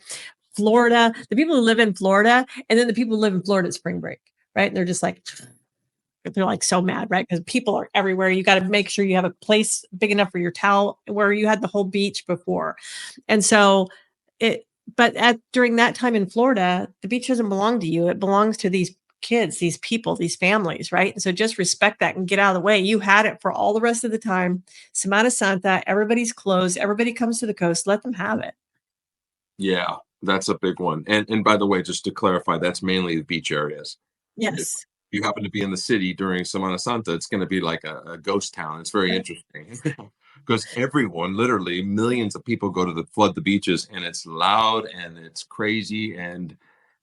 Florida, the people who live in Florida, and then the people who live in Florida at spring break, right? And they're just like, they're like so mad, right? Because people are everywhere. You got to make sure you have a place big enough for your towel where you had the whole beach before. And so it, but during that time in Florida, the beach doesn't belong to you. It belongs to these kids, these people, these families, right? And so just respect that and get out of the way. You had it for all the rest of the time. Semana Santa, everybody's closed. Everybody comes to the coast. Let them have it. Yeah, that's a big one. And by the way, just to clarify, that's mainly the beach areas. If Yes. you happen to be in the city during Semana Santa, it's going to be like a ghost town. It's very interesting because everyone, literally millions of people go to flood the beaches, and it's loud and it's crazy and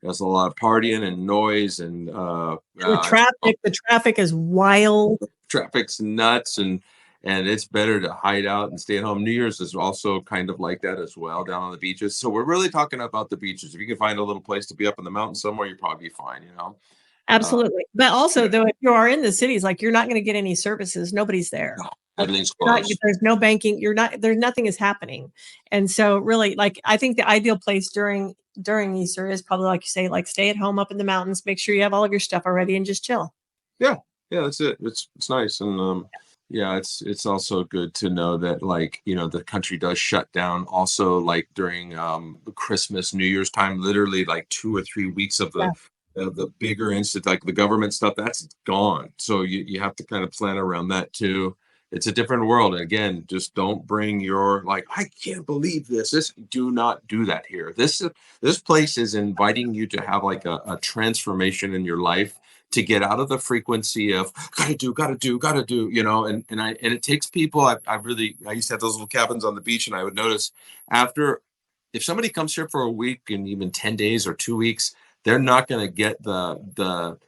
there's a lot of partying and noise and And the traffic is wild. traffic's nuts and it's better to hide out and stay at home. New Year's is also kind of like that as well, down on the beaches. So we're really talking about the beaches. If you can find a little place to be up in the mountains somewhere, you'll probably be fine, you know. Absolutely. But also, Yeah. though, if you are in the cities, like you're not going to get any services. Nobody's there. No, Like, everything's closed. there's no banking. There's nothing is happening. And so really, like, I think the ideal place during Easter is probably, like you say, like stay at home up in the mountains, make sure you have all of your stuff already and just chill. Yeah, yeah, that's it. It's nice, and yeah, it's also good to know that, like, you know, the country does shut down also, like during Christmas, New Year's time, literally like 2 or 3 weeks Yeah. of the bigger instant, like the government stuff, that's gone. So you have to kind of plan around that too. It's a different world. And again, just don't bring your like, I can't believe this. Do not do that here. This place is inviting you to have like a transformation in your life, to get out of the frequency of gotta do, you know, and it takes people. I used to have those little cabins on the beach, and I would notice after, if somebody comes here for a week and even 10 days or 2 weeks, they're not going to get the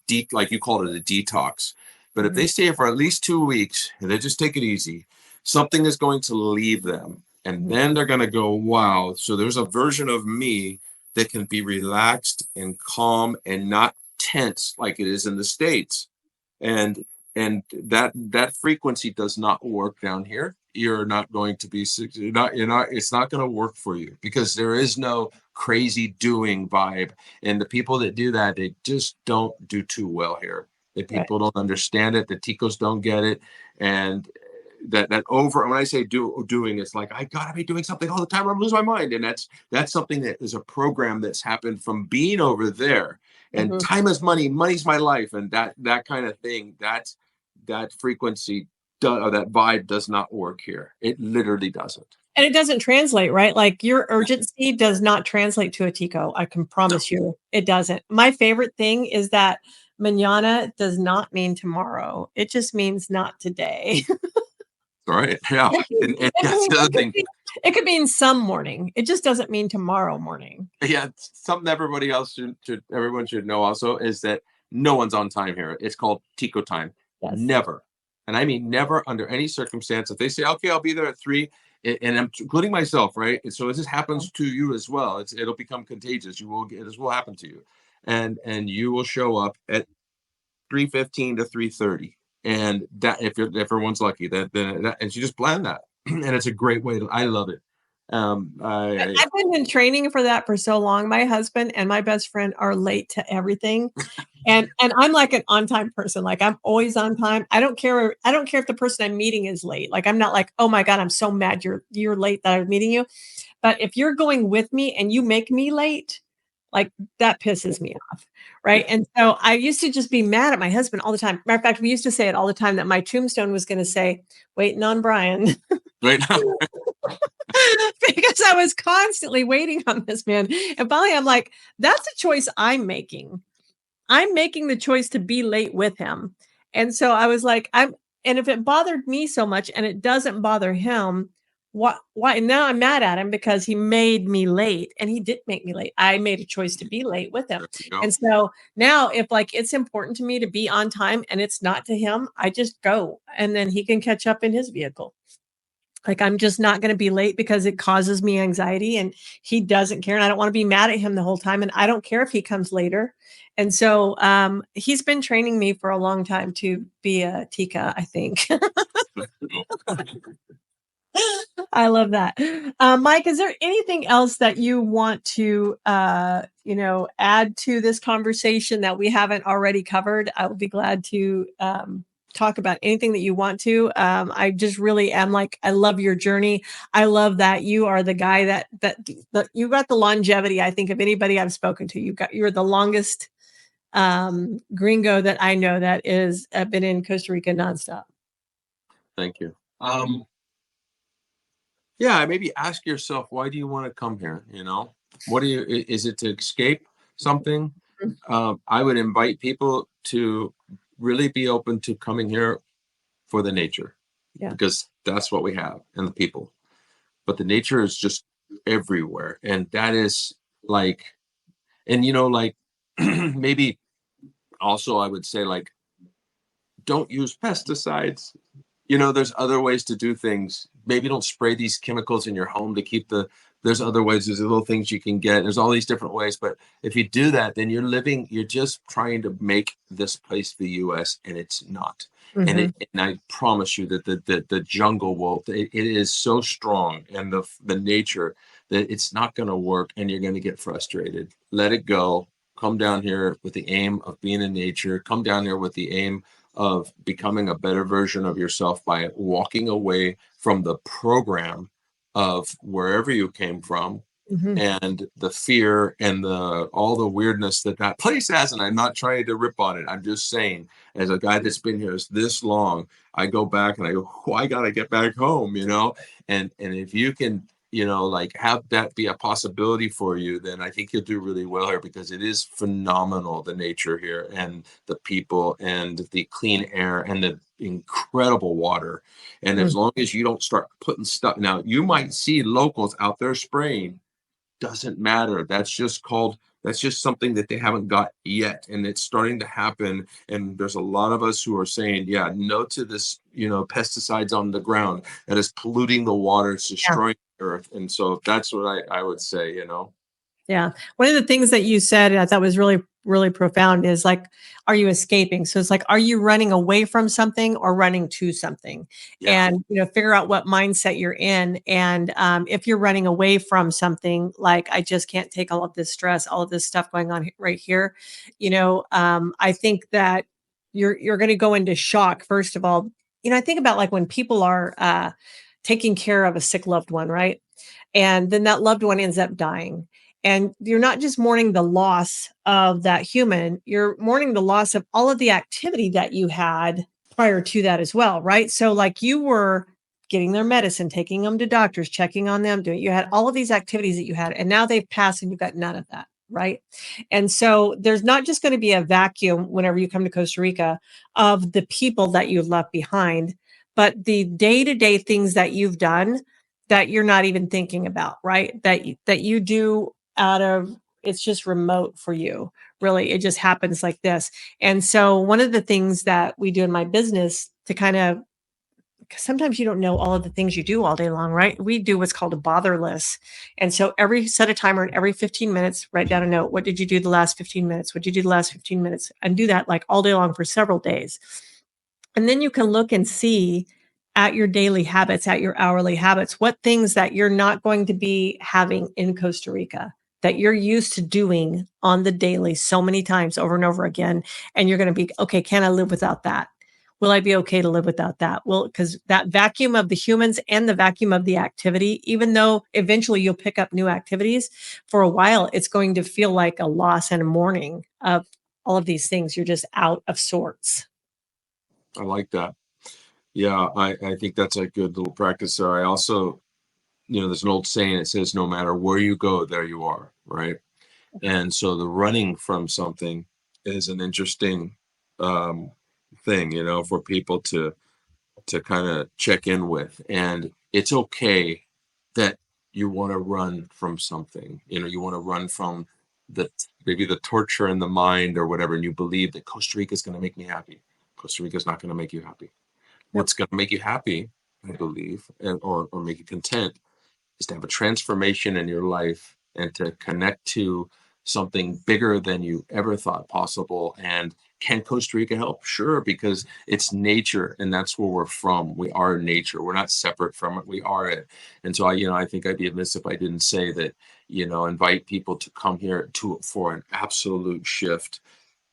deep, like you called it, a detox. But if Mhm. they stay here for at least 2 weeks and they just take it easy, something is going to leave them. And then they're going to go, wow. So there's a version of me that can be relaxed and calm and not tense like it is in the States. And that frequency does not work down here. You're not going to be it's not going to work for you, because there is no crazy doing vibe. And the people that do that, they just don't do too well here. The Right. people don't understand it. The Ticos don't get it. And that over, when I say doing, it's like I gotta be doing something all the time or I'm losing my mind. And that's something that is a program that's happened from being over there. And Mhm. time is money, money's my life, and that kind of thing. That frequency, or that vibe does not work here. It literally doesn't. And it doesn't translate, right? Like your urgency does not translate to a Tico. I can No. promise you it doesn't. My favorite thing is that mañana does not mean tomorrow. It just means not today. All right. Yeah. And that's the other thing. It could mean some morning. It just doesn't mean tomorrow morning. Yeah, something everybody else everyone should know also is that no one's on time here. It's called Tico time. Yes. Never. And I mean never, under any circumstance. If they say, okay, I'll be there at 3, and I'm including myself, right? And so this happens to you as well. It'll become contagious. This will happen to you. And you will show up at 3:15 to 3:30. And that, if everyone's lucky, and you just plan that. And it's a great way I love it. I've been in training for that for so long. My husband and my best friend are late to everything. And I'm like an on time person. Like I'm always on time. I don't care if the person I'm meeting is late. Like I'm not like, "Oh my god, I'm so mad you're late that I'm meeting you." But if you're going with me and you make me late, like that pisses me off. Right. Yeah. And so I used to just be mad at my husband all the time. Matter of fact, we used to say it all the time that my tombstone was going to say, waiting on Brian. Right now. Because I was constantly waiting on this man. And finally, I'm like, that's a choice I'm making. I'm making the choice to be late with him. And so I was like, and if it bothered me so much and it doesn't bother him, why? And now I'm mad at him because he made me late and he did make me late. I made a choice to be late with him. There you go. And so now if like it's important to me to be on time and it's not to him, I just go and then he can catch up in his vehicle. Like, I'm just not gonna be late because it causes me anxiety, and he doesn't care, and I don't wanna be mad at him the whole time, and I don't care if he comes later. And so, he's been training me for a long time to be a Tika, I think. I love that. Mike, is there anything else that you want to, add to this conversation that we haven't already covered? I would be glad to talk about anything that you want to. I just really am like, I love your journey. I love that you are the guy that you got the longevity. I think of anybody I've spoken to, you're the longest gringo that I know that is been in Costa Rica nonstop. Thank you. Yeah, maybe ask yourself, why do you want to come here? What do you, is it to escape something? I would invite people to really be open to coming here for the nature, Yeah. because that's what we have, and the people. But the nature is just everywhere. And that is like, and like, maybe also I would say, like, don't use pesticides. There's other ways to do things. Maybe don't spray these chemicals in your home to keep there's other ways. There's little things you can get. There's all these different ways. But if you do that, then you're just trying to make this place the US, and it's not. Mhm. And I promise you that the jungle it is so strong, and the nature, that it's not going to work, and you're going to get frustrated. Let it go. Come down here with the aim of being in nature. Come down here with the aim of becoming a better version of yourself by walking away from the program of wherever you came from, Mhm. and the fear and all the weirdness that place has. And I'm not trying to rip on it. I'm just saying, as a guy that's been here this long, I go back and I go, oh, I gotta get back home, and if you can, like, have that be a possibility for you, then I think you'll do really well here, because it is phenomenal, the nature here, and the people, and the clean air, and the incredible water. And as Mm. long as you don't start putting stuff, now you might see locals out there spraying, doesn't matter. That's just something that they haven't got yet, and it's starting to happen. And there's a lot of us who are saying, yeah, no to this, pesticides on the ground that is polluting the water, it's Yeah. destroying the earth. And so that's what I would say. Yeah. One of the things that you said, and I thought was really, really profound is like, are you escaping? So it's like, are you running away from something or running to something? Yeah. And, figure out what mindset you're in. And if you're running away from something, like, I just can't take all of this stress, all of this stuff going on right here, I think that you're going to go into shock, first of all. I think about like when people are taking care of a sick loved one, right? And then that loved one ends up dying, and you're not just mourning the loss of that human, you're mourning the loss of all of the activity that you had prior to that as well, right? So, like, you were getting their medicine, taking them to doctors, checking on them, you had all of these activities that you had, and now they've passed and you've got none of that, right? And so, there's not just going to be a vacuum whenever you come to Costa Rica of the people that you've left behind, but the day to day things that you've done that you're not even thinking about, right? That you do out of, it's just remote for you. Really, it just happens like this. And so one of the things that we do in my business to kind of, 'cause sometimes you don't know all of the things you do all day long, right? We do what's called a bother list. And so every set a timer, and every 15 minutes, write down a note. What did you do the last 15 minutes? What did you do the last 15 minutes? And do that like all day long for several days. And then you can look and see at your daily habits, at your hourly habits, what things that you're not going to be having in Costa Rica that you're used to doing on the daily so many times over and over again. And you're going to be, okay, can I live without that? Will I be okay to live without that? Well, because that vacuum of the humans and the vacuum of the activity, even though eventually you'll pick up new activities, for a while, it's going to feel like a loss and a mourning of all of these things. You're just out of sorts. I like that. Yeah, I think that's a good little practice there. I also, there's an old saying, it says, no matter where you go, there you are, right? And so the running from something is an interesting um, thing, for people to kind of check in with. And it's okay that you want to run from something. You want to run from the maybe the torture in the mind or whatever, and you believe that Costa Rica is going to make me happy. Costa Rica is not going to make you happy. Yep. What's going to make you happy, I believe, or make you content, is to have a transformation in your life and to connect to something bigger than you ever thought possible. And Can Costa Rica help? Sure, because it's nature and that's where we're from. We are nature. We're not separate from it. We are it. And so I think I'd be amiss if I didn't say that, invite people to come here for an absolute shift,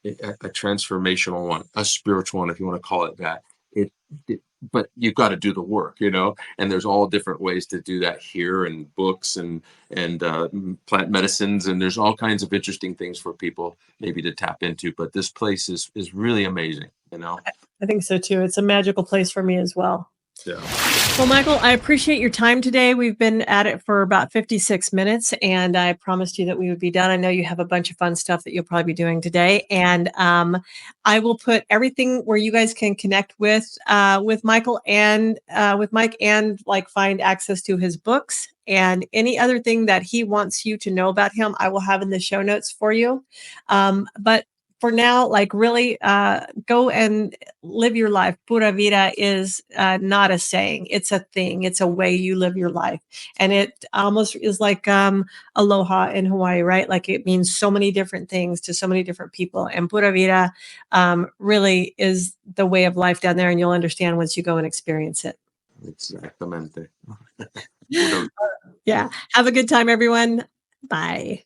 a transformational one, a spiritual one, if you want to call it that. It, it but you've got to do the work, and there's all different ways to do that here, and books and plant medicines, and there's all kinds of interesting things for people maybe to tap into. But this place is really amazing. I think so too. It's a magical place for me as well. Yeah. Well, Michael, I appreciate your time today. We've been at it for about 56 minutes, and I promised you that we would be done. I know you have a bunch of fun stuff that you'll probably be doing today, and I will put everything where you guys can connect with Michael and with Mike, and like find access to his books and any other thing that he wants you to know about him. I will have in the show notes for you. But for now, like really go and live your life. Pura vida is not a saying. It's a thing. It's a way you live your life. And it almost is like aloha in Hawaii, right? Like it means so many different things to so many different people. And pura vida really is the way of life down there. And you'll understand once you go and experience it. Exactamente. Yeah. Have a good time, everyone. Bye.